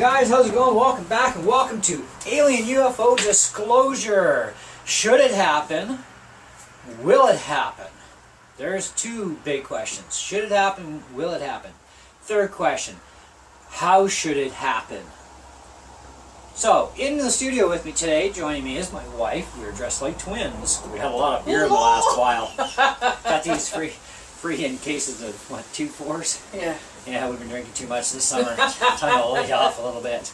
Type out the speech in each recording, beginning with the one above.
guys, how's it going? Welcome back and welcome to Alien UFO Disclosure. Should it happen? Will it happen? There's two big questions. Should it happen? Will it happen? Third question, how should it happen? So, in the studio with me today, joining me is my wife. We were dressed like twins. We had a lot of beer in the last while. Got these free in cases of, what, 2 4s? Yeah. Yeah, we've been drinking too much this summer. Time to lay off a little bit.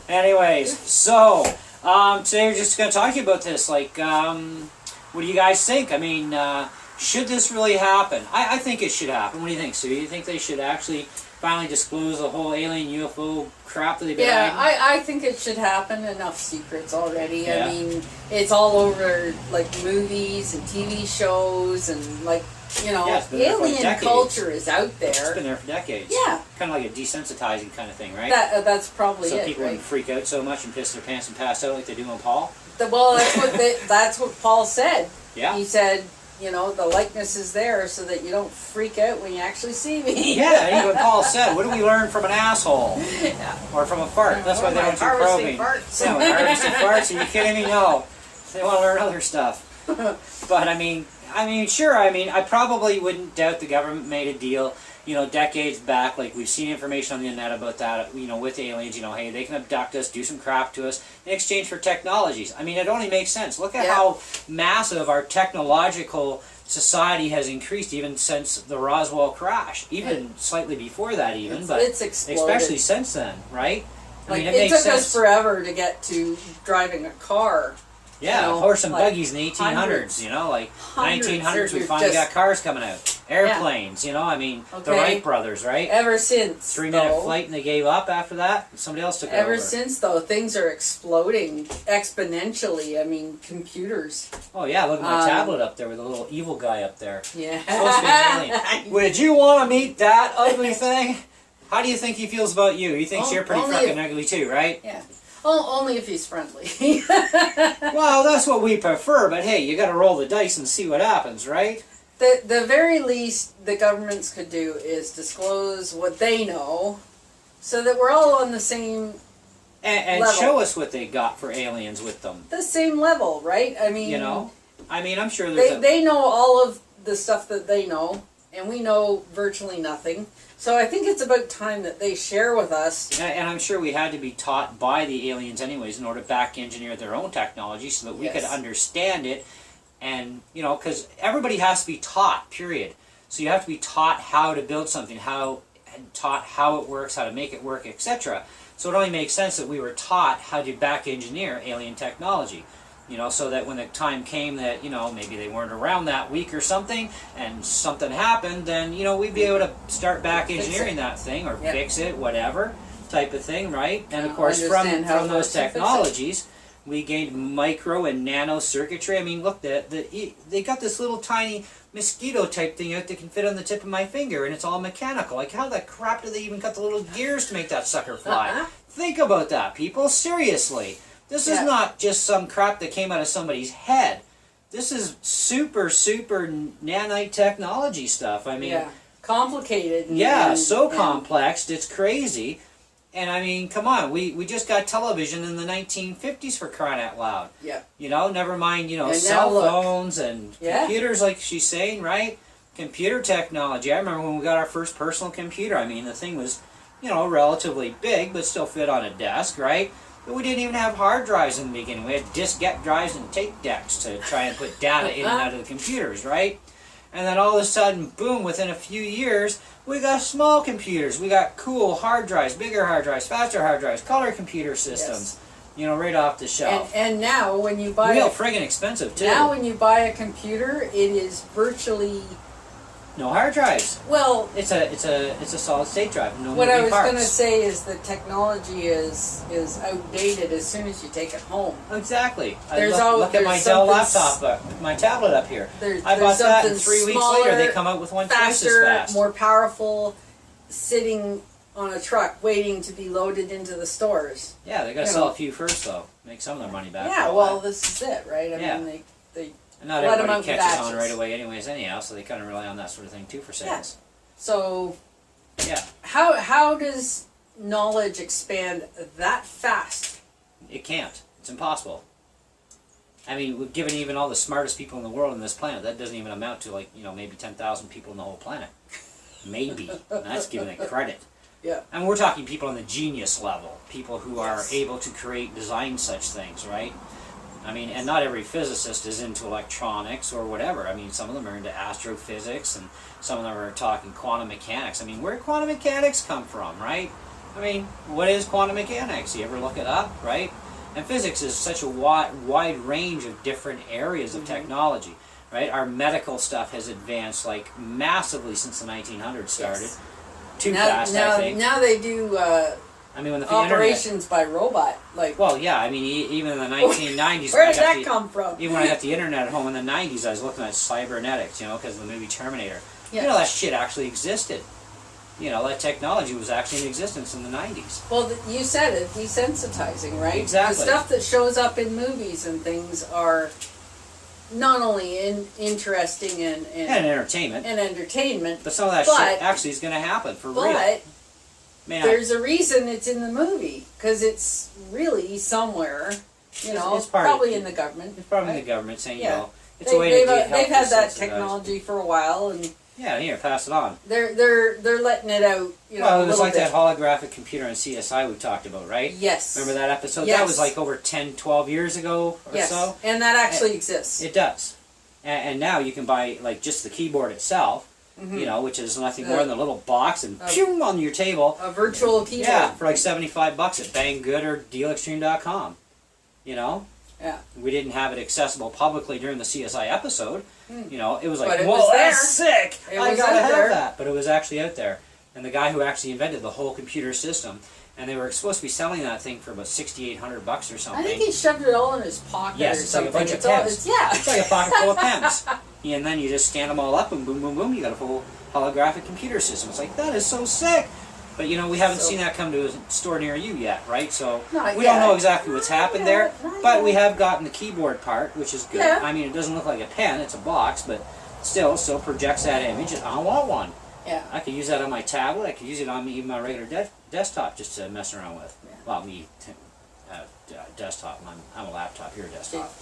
Anyways, so today we're just going to talk to you about this. Like, what do you guys think? I mean, should this really happen? I think it should happen. What do you think, Sue? You think they should actually finally disclose the whole alien UFO crap that they've been hiding? I think it should happen. Enough secrets already. Yeah. I mean, it's all over, like, movies and TV shows and, like, you know, alien culture is out there. It's been there for decades. Yeah. Kind of like a desensitizing kind of thing, right? That's probably so it, people wouldn't freak out so much and piss their pants and pass out like they do on Paul? Well, that's what Paul said. Yeah. He said, you know, the likeness is there so that you don't freak out when you actually see me. Yeah, even what Paul said. What do we learn from an asshole? Yeah. Or from a fart? That's why they don't do probing. Farts. Yeah, when harvesting farts. Are you kidding me? No. They want to learn other stuff. But I mean, sure. I mean, I probably wouldn't doubt the government made a deal, you know, decades back. Like, we've seen information on the internet about that, you know, with aliens. You know, hey, they can abduct us, do some crap to us in exchange for technologies. I mean, it only makes sense. Look at how massive our technological society has increased even since the Roswell crash. Even slightly before that, but it's exploded. Especially since then, right? Like, it it makes took sense. us forever to get to driving a car. Yeah, you know, horse and like buggies in the 1800s, you know, like hundreds 1900s we of finally just- got cars coming out. Airplanes, you know, I mean, the Okay. Wright brothers, right? Ever since, 3-minute though, flight and they gave up after that. Somebody else took it over. Ever since, though, things are exploding exponentially. I mean, computers. Oh yeah, look at my tablet up there with a little evil guy up there. Yeah. Supposed to be an alien. Would you want to meet that ugly thing? How do you think he feels about you? He thinks you're pretty fucking ugly too, right? Yeah. Only if he's friendly. Well, that's what we prefer, but hey, you gotta roll the dice and see what happens, right? The very least the governments could do is disclose what they know so that we're all on the same And level. show us what they got for aliens with them. The same level, right? I mean, You know? I mean, I'm sure there's they know all of the stuff that they know, and we know virtually nothing. So I think it's about time that they share with us. And I'm sure we had to be taught by the aliens anyways in order to back engineer their own technology so that we could understand it. And, you know, because everybody has to be taught, period. So you have to be taught how to build something, taught how it works, how to make it work, etc. So it only makes sense that we were taught how to back engineer alien technology. You know, so that when the time came that, you know, maybe they weren't around that week or something, and something happened, then, you know, we'd be able to start back engineering that thing, or fix it, whatever, type of thing, right? And of course, from those technologies, we gained micro and nano circuitry. I mean, look, they got this little tiny mosquito type thing out that can fit on the tip of my finger, and it's all mechanical. Like, how the crap do they even cut the little gears to make that sucker fly? Think about that, people. Seriously. This is not just some crap that came out of somebody's head. This is super, super nanite technology stuff. I mean, complicated. So complex, it's crazy. And I mean, come on, we just got television in the 1950s for crying out loud. Yeah. You know, never mind, you know, and cell phones and computers, like she's saying, right? Computer technology. I remember when we got our first personal computer. I mean, the thing was, you know, relatively big, but still fit on a desk, right? But we didn't even have hard drives in the beginning. We had diskette drives and tape decks to try and put data in and out of the computers, right? And then all of a sudden, boom, within a few years, we got small computers. We got cool hard drives, bigger hard drives, faster hard drives, color computer systems, you know, right off the shelf. And now when you buy real friggin' expensive, too. Now when you buy a computer, it is virtually... No hard drives. Well, it's a solid state drive. No what I was going to say is the technology is outdated as soon as you take it home. Exactly. Look at my Dell laptop, my tablet up here. I bought that, and 3 weeks later they come out with one twice as fast. More powerful, sitting on a truck waiting to be loaded into the stores. Yeah, they got to sell a few first though. Make some of their money back. Yeah, well, this is it, right? I mean, they and not everybody catches on right away anyways anyhow, so they kind of rely on that sort of thing too for sales. So, yeah. How does knowledge expand that fast? It can't. It's impossible. I mean, given even all the smartest people in the world on this planet, that doesn't even amount to, like, maybe 10,000 people in the whole planet. Maybe. And that's giving it credit. Yeah. And we're talking people on the genius level, people who are able to create, design such things, right? I mean, and not every physicist is into electronics or whatever. I mean, some of them are into astrophysics, and some of them are talking quantum mechanics. I mean, where did quantum mechanics come from, right? I mean, what is quantum mechanics? You ever look it up, right? And physics is such a wide range of different areas of technology, right? Our medical stuff has advanced, like, massively since the 1900s started. Yes. Too fast, I think. Now they do I mean, when the operations by robot. Like, well, yeah, I mean, even in the 1990s... Where did that come from? Even when I got the internet at home in the 90s, I was looking at cybernetics, because of the movie Terminator. Yes. That shit actually existed. That technology was actually in existence in the 90s. Well, you said it, desensitizing, right? Exactly. The stuff that shows up in movies and things are not only interesting and entertainment, but some of that shit actually is going to happen for real. But there's a reason it's in the movie, because it's really somewhere, it's probably in the government. It's probably in the government saying, it's a way to they've had that technology for a while, and yeah, here, pass it on. They're letting it out, Well, it was like that holographic computer in CSI we talked about, right? Yes. Remember that episode? Yes. That was like over 10, 12 years ago or so. And that actually exists. It does. And now you can buy, like, just the keyboard itself, which is nothing more than a little box and pew on your table. A virtual keyboard. Yeah, for like $75 at Banggood or DealExtreme.com. Yeah. We didn't have it accessible publicly during the CSI episode. It was like, whoa, that's sick! I gotta have that. But it was actually out there. And the guy who actually invented the whole computer system, and they were supposed to be selling that thing for about $6,800 or something. I think he shoved it all in his pocket. Yes, it's like a bunch of pens. It's like a pocket full of pens. And then you just stand them all up, and boom, boom, boom, you got a full holographic computer system. It's like, that is so sick! But, we haven't seen that come to a store near you yet, right? So, we don't know exactly what's happened there. But we have gotten the keyboard part, which is good. Yeah. I mean, it doesn't look like a pen, it's a box, but still projects that image, and I want one. Yeah. I could use that on my tablet, I could use it on even my regular desktop just to mess around with. Yeah. Well, me, desktop, I'm a laptop, you're a desktop.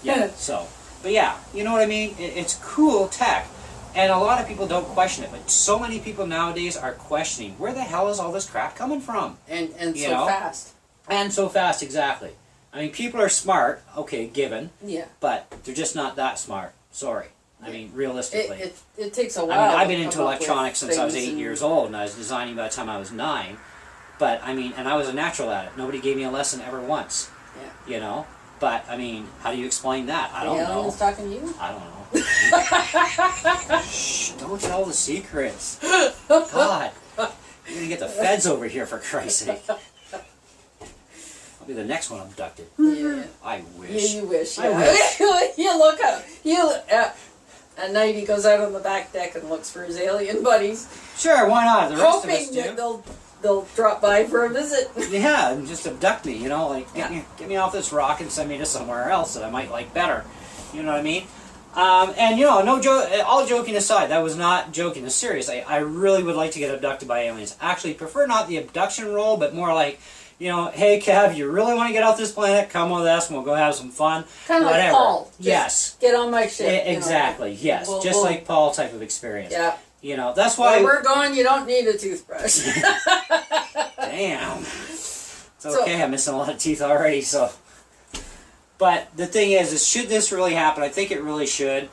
Yeah, so, but yeah, you know what I mean? It's cool tech. And a lot of people don't question it, but so many people nowadays are questioning, where the hell is all this crap coming from? And so fast. And so fast, exactly. I mean, people are smart, okay, given. Yeah. But they're just not that smart. Sorry. I mean, realistically. It takes a while. I mean, I've been into electronics since I was 8 years old, and I was designing by the time I was 9. But, I mean, and I was a natural at it. Nobody gave me a lesson ever once. Yeah. But, I mean, how do you explain that? I don't know. Aliens talking to you? I don't know. Shh, don't tell the secrets. God. You're going to get the feds over here, for Christ's sake. I'll be the next one abducted. Yeah. I wish. Yeah, you wish. Yeah. I wish. You look up. At night he goes out on the back deck and looks for his alien buddies. Sure, why not? The rest of us hoping do. that they'll drop by for a visit. Yeah, and just abduct me, like, get me off this rock and send me to somewhere else that I might like better. You know what I mean? And, no joke, all joking aside, that was not joking, it's serious. I really would like to get abducted by aliens. Actually, prefer not the abduction role, but more like, hey, Kev, you really want to get off this planet? Come with us and we'll go have some fun. Kind of like Paul. Yes. Get on my ship. Exactly, yes. Just like Paul type of experience. Yeah. That's why... Where we're going, you don't need a toothbrush. Damn. It's okay, I'm missing a lot of teeth already, so... But the thing is should this really happen? I think it really should.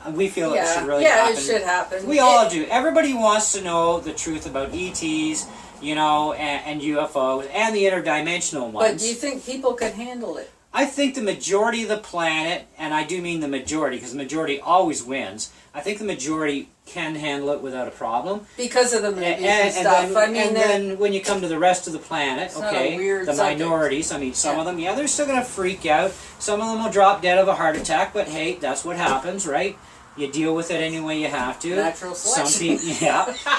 We feel it should really happen. Yeah, it should happen. We all do. Everybody wants to know the truth about ETs, and UFOs, and the interdimensional ones. But do you think people can handle it? I think the majority of the planet, and I do mean the majority, because the majority always wins, I think the majority can handle it without a problem. Because of the movies and stuff. Then when you come to the rest of the planet, the minorities, some of them, they're still going to freak out. Some of them will drop dead of a heart attack, but hey, that's what happens, right? You deal with it any way you have to. Natural selection.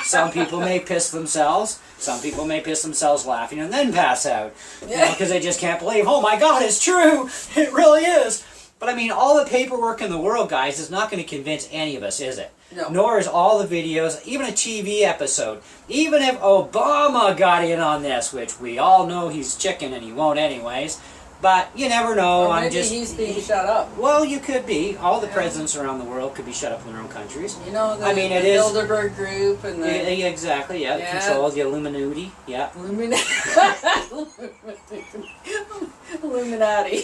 Some people may piss themselves. Some people may piss themselves laughing and then pass out. Because they just can't believe, oh my God, it's true. It really is. But all the paperwork in the world, guys, is not going to convince any of us, is it? No. Nor is all the videos, even a TV episode. Even if Obama got in on this, which we all know he's chicken and he won't anyways, but you never know. Or maybe he's being shut up. Well, you could be. All the presidents around the world could be shut up in their own countries. You know, the, I mean, the Bilderberg group and the... Exactly, yeah. Control the Illuminati, yeah. Illuminati.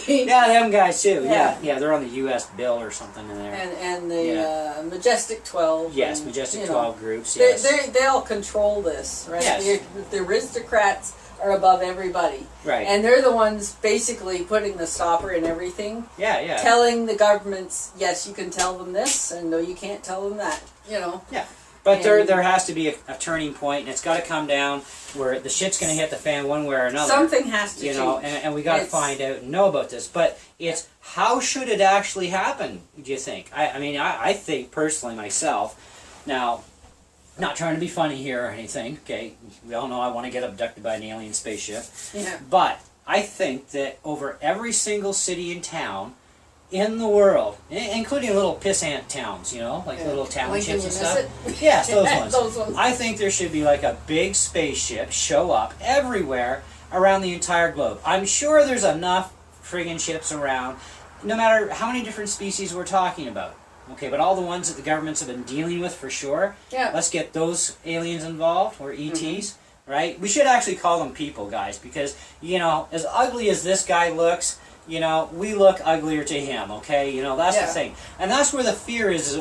Yeah, them guys too, yeah. They're on the U.S. bill or something in there. And the Majestic 12. Yes, and, Majestic 12 groups, yes. They all control this, right? Yes. The aristocrats are above everybody. Right. And they're the ones basically putting the stopper in everything. Yeah. Telling the governments, yes, you can tell them this, and no, you can't tell them that, you know. Yeah. But there has to be a turning point, and it's got to come down where the shit's going to hit the fan one way or another. Something has to change. You know, and we got to find out and know about this. But it's how should it actually happen, do you think? I mean, I think personally myself, now, not trying to be funny here or anything, okay? We all know I want to get abducted by an alien spaceship. Yeah. But I think that over every single city and town in the world, including little pissant towns, you know, like little townships and stuff. Yes, those ones. Those ones. I think there should be like a big spaceship show up everywhere around the entire globe. I'm sure there's enough friggin' ships around, no matter how many different species we're talking about. Okay, but all the ones that the governments have been dealing with for sure. Yeah. Let's get those aliens involved, or ETs, right? We should actually call them people, guys, because, you know, as ugly as this guy looks, you know, we look uglier to him, okay? You know, that's the thing. And that's where the fear is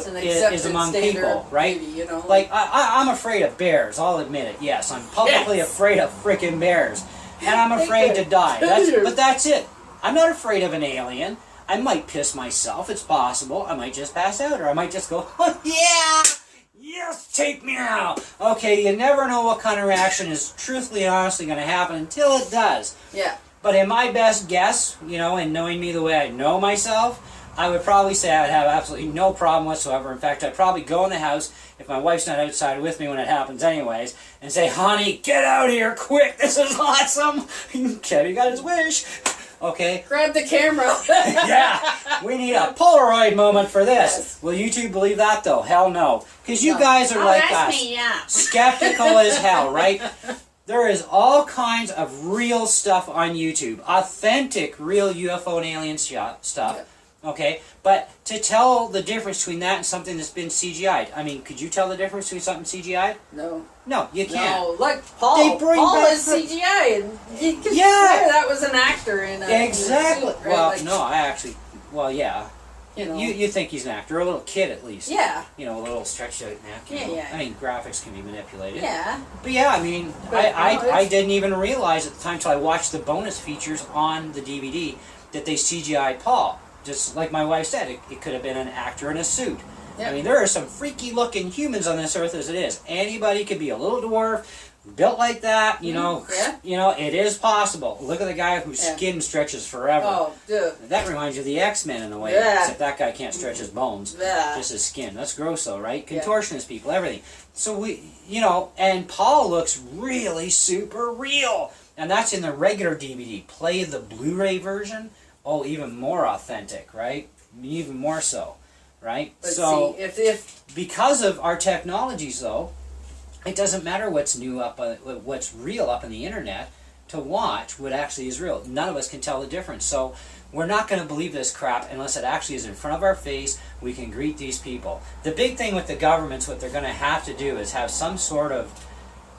among people, right? Beauty, you know? Like, I'm afraid of bears, I'll admit it, yes. I'm publicly afraid of freaking bears. And I'm afraid to die. But that's it. I'm not afraid of an alien. I might piss myself, it's possible. I might just pass out, or I might just go, oh, yeah! Yes, take me now! Okay, you never know what kind of reaction is truthfully and honestly going to happen until it does. Yeah. But in my best guess, you know, and knowing me the way I know myself, I would probably say I would have absolutely no problem whatsoever. In fact, I'd probably go in the house, if my wife's not outside with me when it happens anyways, and say, honey, get out of here quick, this is awesome! Kevin got his wish! Okay. Grab the camera. Yeah, we need a Polaroid moment for this. Yes. Will YouTube believe that though? Hell no. Because you guys are like us. Me, yeah. Skeptical as hell, right? There is all kinds of real stuff on YouTube. Authentic, real UFO and alien stuff. Yeah. Okay? But to tell the difference between that and something that's been CGI'd, I mean, could you tell the difference between something CGI'd? No. No, you can't. No, like Paul. Paul is CGI, and you can swear that was an actor in a exactly. In a suit, right? Well, like, no, I actually. Well, yeah. You know. You think he's an actor, a little kid at least. Yeah. You know, a little stretched out neck. Yeah. I mean, graphics can be manipulated. Yeah. But yeah, I mean, I didn't even realize at the time until I watched the bonus features on the DVD that they CGI'd Paul. Just like my wife said, it could have been an actor in a suit. Yep. I mean, there are some freaky looking humans on this earth as it is. Anybody could be a little dwarf, built like that, you know. Yeah. You know, it is possible. Look at the guy whose skin stretches forever. Oh, dude. That reminds you of the X-Men in a way, except that guy can't stretch his bones, just his skin. That's gross though, right? Contortionist people, everything. So we, you know, and Paul looks really super real. And that's in the regular DVD. Play the Blu-ray version. Oh, even more authentic, right? Even more so, right? But so, see, if because of our technologies, though, it doesn't matter what's new up, what's real up on the internet to watch what actually is real. None of us can tell the difference. So we're not going to believe this crap unless it actually is in front of our face. We can greet these people. The big thing with the governments, what they're going to have to do is have some sort of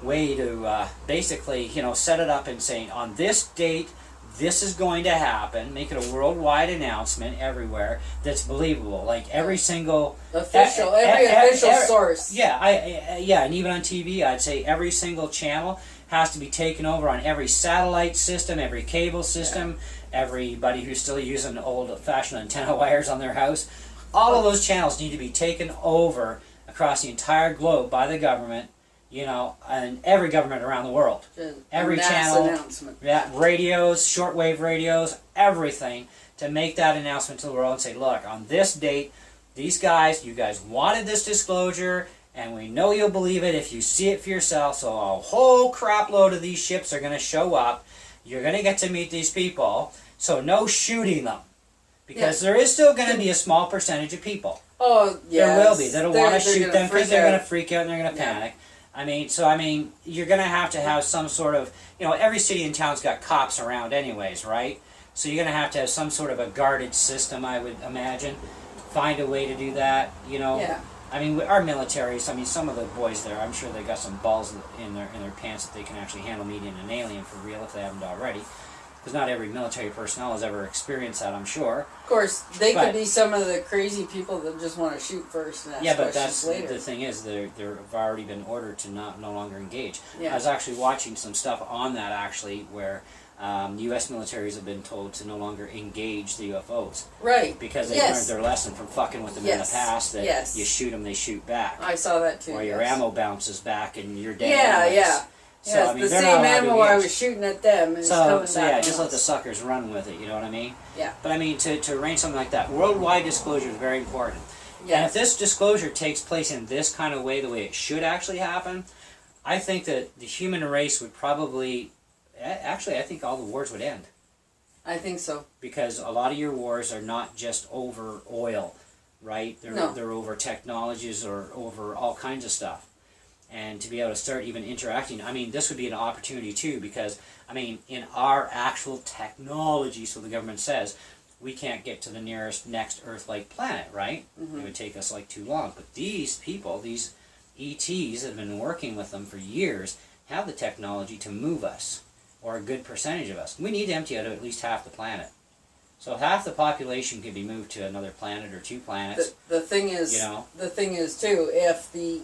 way to basically, you know, set it up and say, on this date, this is going to happen. Make it a worldwide announcement everywhere that's believable. Like every single official, every official source. Yeah, and even on TV, I'd say every single channel has to be taken over on every satellite system, every cable system, everybody who's still using old-fashioned antenna wires on their house. All of those channels need to be taken over across the entire globe by the government. You know, and every government around the world. Every channel, radios, shortwave radios, everything to make that announcement to the world and say, look, on this date, these guys, you guys wanted this disclosure, and we know you'll believe it if you see it for yourself, so a whole crap load of these ships are going to show up. You're going to get to meet these people, so no shooting them. Because there is still going to be a small percentage of people. Oh, yeah. There will be. They don't want to shoot them because they're going to freak out and they're going to Yeah. panic. I mean, you're going to have some sort of, every city and town's got cops around anyways, right? So you're going to have some sort of a guarded system, I would imagine. Find a way to do that, Yeah. I mean, our militaries, some of the boys there, I'm sure they got some balls in their pants that they can actually handle meeting an alien for real if they haven't already. Because not every military personnel has ever experienced that, I'm sure. Of course, they could be some of the crazy people that just want to shoot first and ask questions later. The thing is, they've already been ordered to no longer engage. Yeah. I was actually watching some stuff on that actually, where U.S. militaries have been told to no longer engage the UFOs. Right. Because they learned their lesson from fucking with them in the past, that you shoot them, they shoot back. I saw that too. Or your ammo bounces back and you're dead. Yeah. So, yes, the same ammo I was shooting at them is coming back. Yeah, just let the suckers run with it, you know what I mean? Yeah. But I mean, to arrange something like that, worldwide disclosure is very important. Yes. And if this disclosure takes place in this kind of way, the way it should actually happen, I think that the human race would probably, actually I think all the wars would end. I think so. Because a lot of your wars are not just over oil, right? They're over technologies or over all kinds of stuff. And to be able to start even interacting, I mean, this would be an opportunity too, because, I mean, in our actual technology, so the government says, we can't get to the nearest next Earth-like planet, right? Mm-hmm. It would take us like too long. But these people, these ETs that have been working with them for years, have the technology to move us, or a good percentage of us. We need to empty out at least half the planet. So half the population could be moved to another planet or two planets. The thing is, the thing is too, if the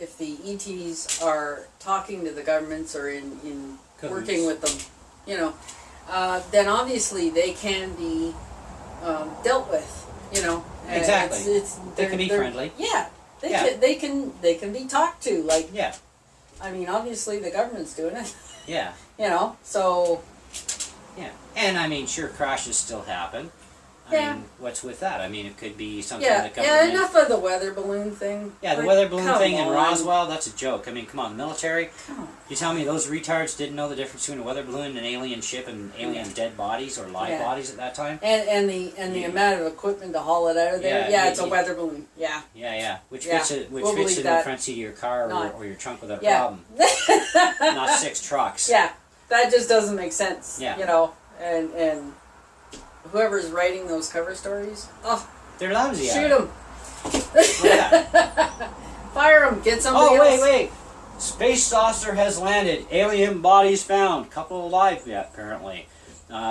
ETs are talking to the governments or in working with them, then obviously they can be dealt with, Exactly. They can be friendly. Yeah. They can be talked to, like. Yeah. I mean, obviously the government's doing it. Yeah. So. Yeah. And I mean, sure, crashes still happen. I mean, what's with that? I mean, it could be something that government... Yeah, enough of the weather balloon thing. Yeah, the weather balloon thing in Roswell, that's a joke. I mean, come on, the military... You tell me those retards didn't know the difference between a weather balloon and an alien ship and alien dead bodies or live bodies at that time? And the amount of equipment to haul it out of there, it's a weather balloon, yeah. Yeah. Which fits in the front seat of your car or your trunk without a problem. Not 6 trucks. Yeah, that just doesn't make sense, Yeah. And whoever's writing those cover stories, they're lousy. Shoot them. Fire them. Get somebody else. Wait. Space saucer has landed. Alien bodies found. Couple alive yet, apparently.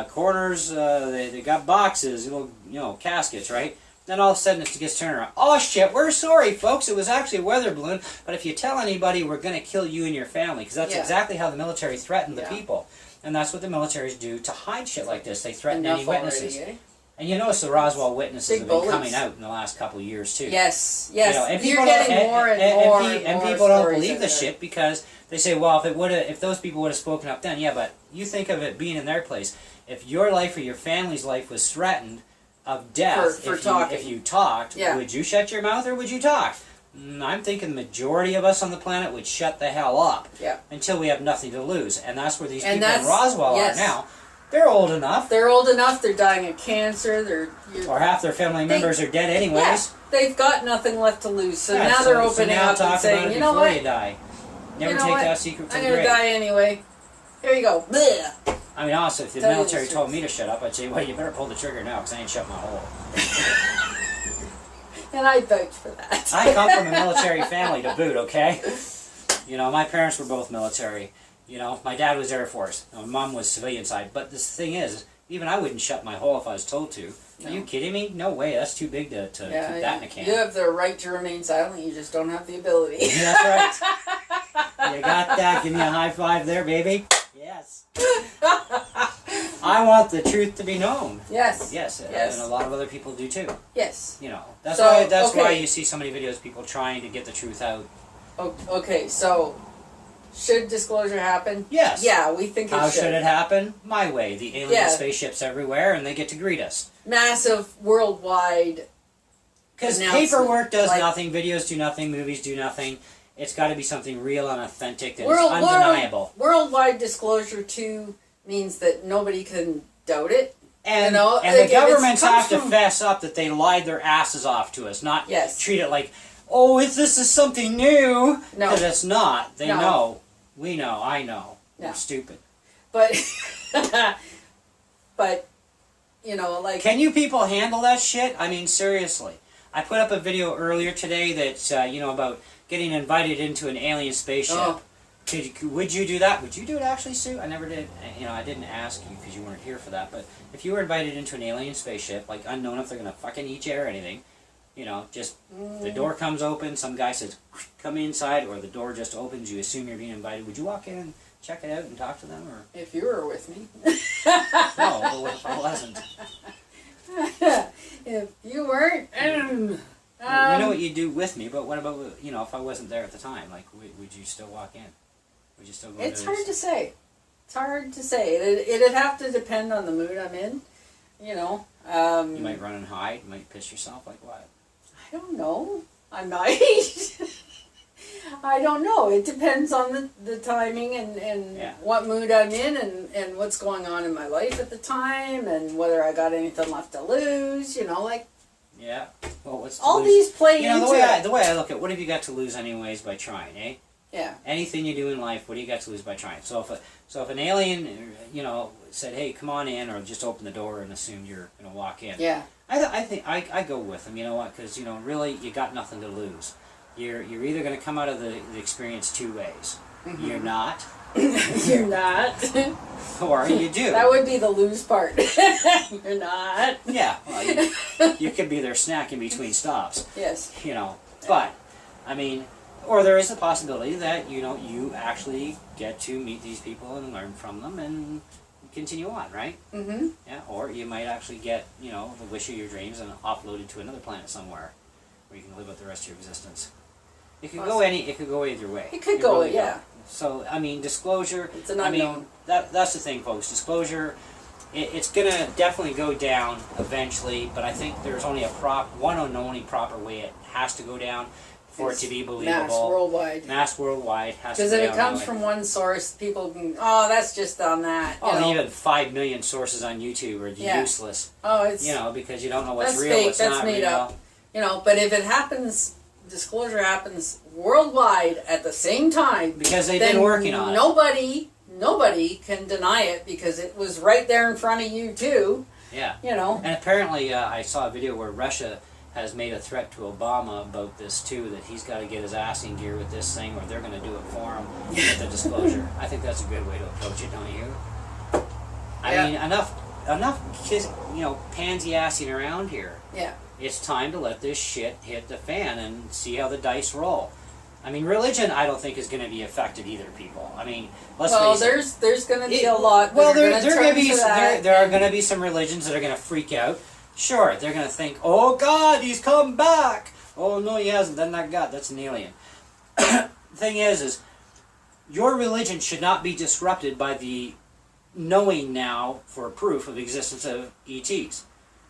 Corners, they got boxes, little, caskets, right? Then all of a sudden it gets turned around. Oh shit, we're sorry, folks. It was actually a weather balloon. But if you tell anybody, we're going to kill you and your family. Because that's exactly how the military threatened the people. And that's what the militaries do to hide shit like this. They threaten any witnesses. Already, And you notice the Roswell witnesses have been bullies. coming out in the last couple of years too. Yes. And You're getting more and more. And people don't believe the shit because they say, well, if those people would have spoken up then, but you think of it being in their place. If your life or your family's life was threatened of death if you talked, would you shut your mouth or would you talk? I'm thinking the majority of us on the planet would shut the hell up until we have nothing to lose. And that's where these people in Roswell are now. They're old enough. They're dying of cancer. Or half their family members are dead anyways. Yeah, they've got nothing left to lose. So now they're opening up and saying, you know what? You die. Never take that secret to the grave. I'm going to die anyway. Here you go. Blech. I mean, honestly, if the military told me to shut up, I'd say, well, you better pull the trigger now because I ain't shut my hole. And I vote for that. I come from a military family to boot, okay? My parents were both military. My dad was Air Force. My mom was civilian side. But the thing is, even I wouldn't shut my hole if I was told to. No. Are you kidding me? No way. That's too big to keep that in a can. You have the right to remain silent. You just don't have the ability. That's right. You got that. Give me a high five there, baby. Yes. I want the truth to be known. Yes. Yes. And a lot of other people do too. Yes. That's why you see so many videos of people trying to get the truth out. Okay, so should disclosure happen? Yes. Yeah, we think it should. How should it happen? My way. The alien spaceships everywhere, and they get to greet us. Massive, worldwide. Because paperwork does nothing, videos do nothing, movies do nothing. It's got to be something real and authentic that is undeniable. Worldwide disclosure, too, means that nobody can doubt it. And, you know, and the governments comes have to from- fess up that they lied their asses off to us, not Yes. treat it like, oh, this is something new. No. Because it's not. They No. know. We know. I know. No. We're stupid. But, but, you know, like... Can you people handle that shit? I mean, seriously. I put up a video earlier today that's, you know, about getting invited into an alien spaceship. Oh. Would you do that? Would you do it actually, Sue? I never did. You know, I didn't ask you because you weren't here for that. But if you were invited into an alien spaceship, like unknown if they're going to fucking eat you or anything, you know, just the door comes open, some guy says, come inside, or the door just opens, you assume you're being invited. Would you walk in and check it out and talk to them? Or If you were with me. no, well, what if I wasn't? If you weren't... I know what you do with me, but what about, you know, if I wasn't there at the time? Like, would you still walk in? Would you still go It's to hard to say. It's hard to say. It'd have to depend on the mood I'm in, you know. You might run and hide. You might piss yourself. Like what? I don't know. I might. I don't know. It depends on the timing and Yeah. what mood I'm in and what's going on in my life at the time and whether I got anything left to lose, you know, like Yeah. Well, what's to all lose? these play You know, into the way I look at, what have you got to lose anyways by trying, eh? Yeah. Anything you do in life, what do you got to lose by trying? So if an alien, you know, said, "Hey, come on in," or just open the door and assume you're gonna walk in, Yeah. I think I go with them. You know what? Because you know, really, you got nothing to lose. You're either gonna come out of the experience two ways. Mm-hmm. You're not, You're not. or you do. That would be the lose part. You're not. Yeah. Well, you could be there snacking between stops. Yes. You know, but I mean. Or there is a possibility that, you know, you actually get to meet these people and learn from them and continue on, right? Mm-hmm. Yeah. Or you might actually get, you know, the wish of your dreams and offloaded to another planet somewhere where you can live out the rest of your existence. It could go it could go either way. It could go, really yeah. So I mean, disclosure. It's an I unknown. mean, that's the thing, folks. Disclosure. It's gonna definitely go down eventually, but I think there's only one and only proper way it has to go down. For it to be believable. Mass worldwide. Mass worldwide has to be. Because if it comes from one source, people can, oh, that's just on that. You know. Even 5 million sources on YouTube are useless. Oh, it's... You know, because you don't know what's that's real, fake, what's that's not made real. up. You know, but if it happens, disclosure happens worldwide at the same time. Because they've then been working on it. Nobody can deny it because it was right there in front of you too. Yeah. You know. And apparently, I saw a video where Russia has made a threat to Obama about this too, that he's got to get his ass in gear with this thing or they're going to do it for him with the disclosure. I think that's a good way to approach it, don't you? I mean, enough kids, you know, pansy-assing around here. Yeah. It's time to let this shit hit the fan and see how the dice roll. I mean, religion, I don't think is going to be affected either, people. I mean, let's face it. There's going to be a lot. Well, there are going to be some religions that are going to freak out. Sure, they're going to think, oh God, he's come back. Oh no, he hasn't. Then that God, that's an alien. The thing is your religion should not be disrupted by the knowing now for proof of the existence of ETs.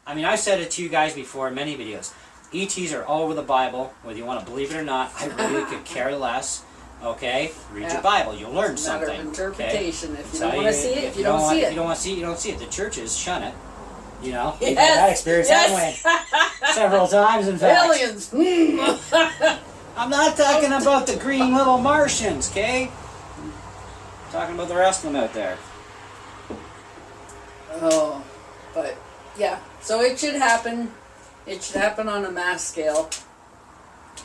I mean, I've said it to you guys before in many videos. ETs are all over the Bible, whether you want to believe it or not. I really could care less. Okay, read your Bible. You'll learn it's a matter something. of interpretation. Okay? If you don't want to see it, if you don't see it. If you don't want to see it, you don't see it. The churches shun it. You know, Yes. we've had that experience that way several times. In fact, Aliens. I'm not talking about the green little Martians, okay? I'm talking about the rest of them out there. Oh, but yeah. So it should happen. It should happen on a mass scale,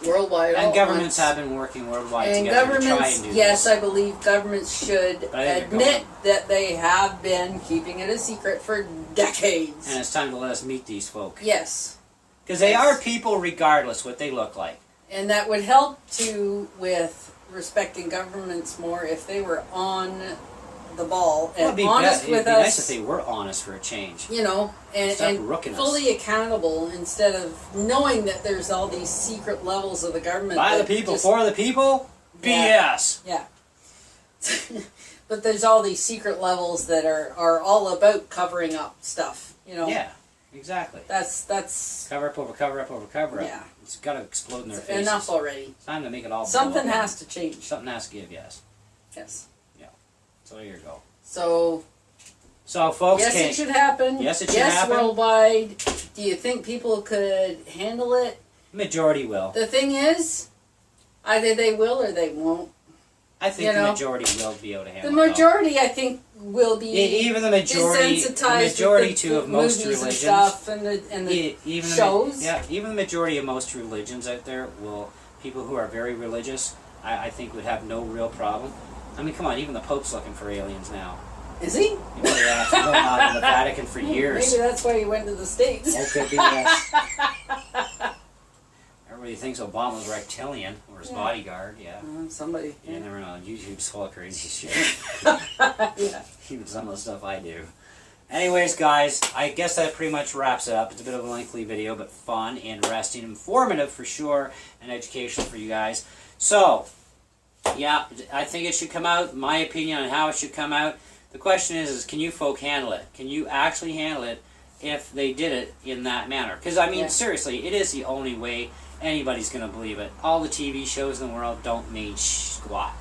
worldwide. And governments have been working worldwide and together to try governments, and do yes, this. I believe governments should admit that they have been keeping it a secret for decades. And it's time to let us meet these folk. Yes. Because they are people regardless what they look like. And that would help too with respecting governments more if they were on the ball and honest with us. It'd be nice if they were honest for a change. You know, and fully accountable instead of knowing that there's all these secret levels of the government. By the people, for the people, BS. Yeah. But there's all these secret levels that are all about covering up stuff, you know. Yeah, exactly. That's cover up over cover up over cover up. Yeah. It's got to explode in their faces. Enough already. It's time to make it all. Something has to change. Something has to give. Yes. Yes. So there you go. So, So, folks, yes, it should happen. Yes, it should happen. Yes, worldwide. Do you think people could handle it? Majority will. The thing is, either they will or they won't. I think the majority will be able to handle it. The majority, I think, will be even the majority, desensitized of most religions, and stuff and the even shows. Even the majority of most religions out there people who are very religious, I think would have no real problem. I mean, come on, even the Pope's looking for aliens now. Is he? Yeah, it's been going on in the Vatican for years. Maybe that's why he went to the States. That could be, yes. Everybody thinks Obama's reptilian, or his bodyguard, Somebody. You never know. YouTube's full of crazy shit. Yeah. Even some of the stuff I do. Anyways, guys, I guess that pretty much wraps it up. It's a bit of a lengthy video, but fun, interesting, informative for sure, and educational for you guys. So, yeah, I think it should come out. My opinion on how it should come out. The question is can you folk handle it? Can you actually handle it if they did it in that manner? Because, I mean, seriously, it is the only way anybody's going to believe it. All the TV shows in the world don't mean squat.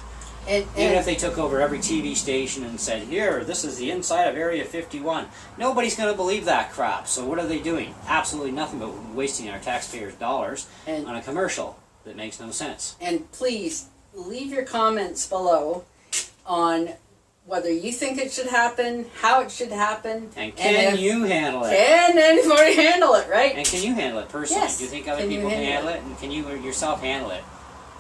Even if they took over every TV station and said, here, this is the inside of Area 51, nobody's going to believe that crap. So what are they doing? Absolutely nothing but wasting our taxpayers' dollars on a commercial that makes no sense. And please, leave your comments below on whether you think it should happen, how it should happen. And can you handle it? Can anybody handle it, right? And can you handle it personally? Yes. Do you think other people can handle it? And can you yourself handle it?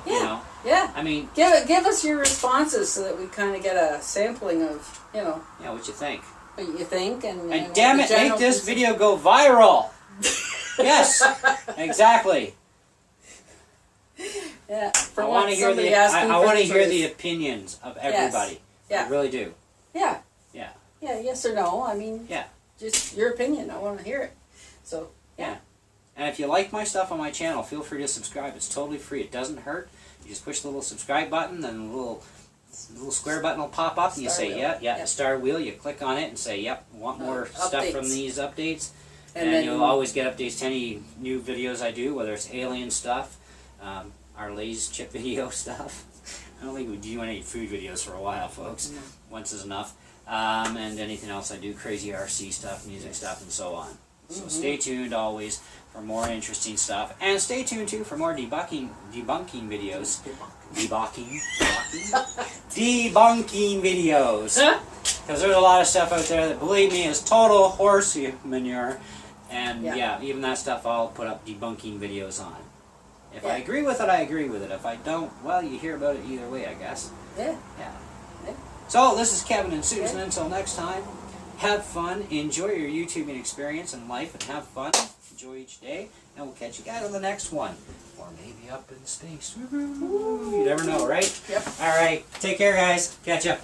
Yeah. You know? Yeah. I mean, give us your responses so that we kind of get a sampling of, Yeah, what you think. What you think. And damn it, make this video go viral. Yes, exactly. Yeah. I want to hear the opinions of everybody. Yes. Yeah. I really do. Yeah. Yeah. Yeah, yes or no. I mean, just your opinion. I want to hear it. So, yeah. And if you like my stuff on my channel, feel free to subscribe. It's totally free. It doesn't hurt. You just push the little subscribe button, then the little square button will pop up, and you say, the star wheel. You click on it and say, yep, want more stuff from these updates. And you'll always get updates to any new videos I do, whether it's alien stuff, our Lay's chip video stuff. I don't think we do any food videos for a while, folks. No. Once is enough. And anything else I do, crazy RC stuff, music stuff, and so on. So stay tuned always for more interesting stuff. And stay tuned, too, for more debunking videos. Debunking videos. Because there's a lot of stuff out there that, believe me, is total horse manure. And, even that stuff I'll put up debunking videos on. If I agree with it, I agree with it. If I don't, well, you hear about it either way, I guess. Yeah. So, this is Kevin and Susan. Until next time, have fun, enjoy your YouTubing experience and life, and have fun. Enjoy each day, and we'll catch you guys on the next one. Or maybe up in space. You never know, right? Yep. All right. Take care, guys. Catch ya.